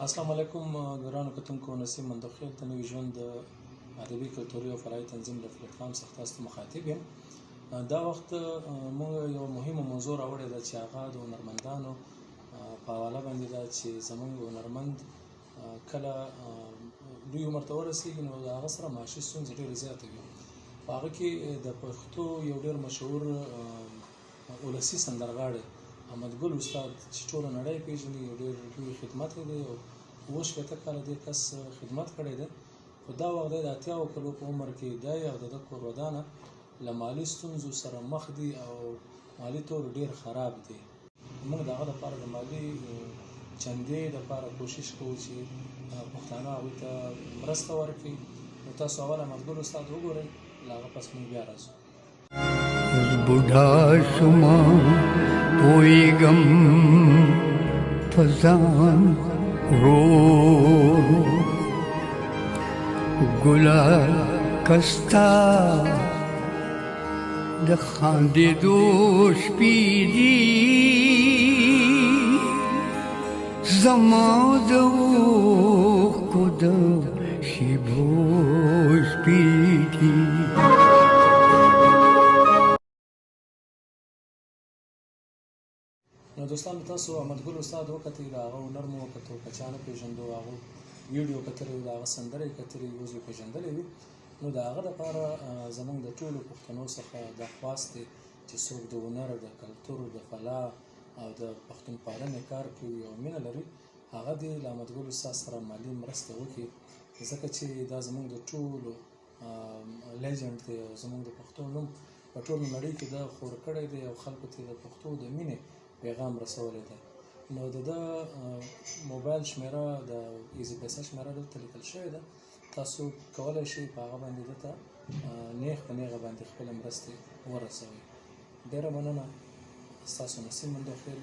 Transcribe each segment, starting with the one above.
السلام علیکم ګرانو کتونکو، نسیم مندوخیل د نوي ژوند د ادبي کلتوري او فرهنګي تنظیم له پلیټفارم څخه تاسو ته مخاطب یم. دا وخت موږ یو مهمه موضوع راوړې ده چې هغه د هنرمندانو په حواله باندې ده چې زموږ هنرمند کله لوی عمر ته ورسېږي نو د هغه سره معاشي ستونزې ډېرې زیاتې وي. په هغه کې د پښتو یو ډېر مشهور ولسي سندرغاړی احمد ګل استاد چې ټوله نړۍ پېژني، یو ډېر لوی خدمت یې دی او 70 کاله دې کس خدمت کړی دی. خو دا وخت دی د 80 کلو په عمر کې دی او د ده کور ودانه له مالي ستونزو سره مخ دي او مالي طور ډېر خراب دی. موږ د هغه دپاره د مالي چندې دپاره کوشش کوو چې پښتانه هغوی ته مرسته ورکړي. نو تاسو اول احمد ګل استاد وګورئ، له هغه پس موږ بیا راځو. بوډا شما پویږم فزان رو ګلا کستا د خاندېدو شپې دي زما د اوښکو د شیبو شپې دي. نو دوستانو، تاسو احمد ګل استاد وکتئ، د هغه هنر مو وکتو، که چا نه پېژندو هغه ویډیو کتلی وي، د هغه سندره یې کتلې وي، اوس یې پېژندلی وي. نو د هغه دپاره زموږ د ټولو پښتنو څخه دا خواست دی چې څوک د هنر، د کلتور، د فلاح او د پښتونپالنې کار کوي او مینه لري، هغه دې له احمد ګل استاد سره مالي مرسته وکړي، ځکه چې دا زموږ د ټولو لیجنډ دی او زموږ د پښتو نوم په ټوله نړۍ کې ده خور کړی دی او خلکو ته د پښتو د مینې پیغام رسولی دی. نو د ده موبایل شمیره د ایزي پیسه شمیره دلته لیکل شوې ده، تاسو کولی شئ په هغه باندې ده ته نیغ په نیغه باندې خپلې مرستې ورسوئ. ډېره مننه. ستاسو نسیم مندوخیل،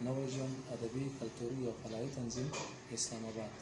نوی ژوند ادبي کلتوري او فلاحي تنظیم، اسلام آباد.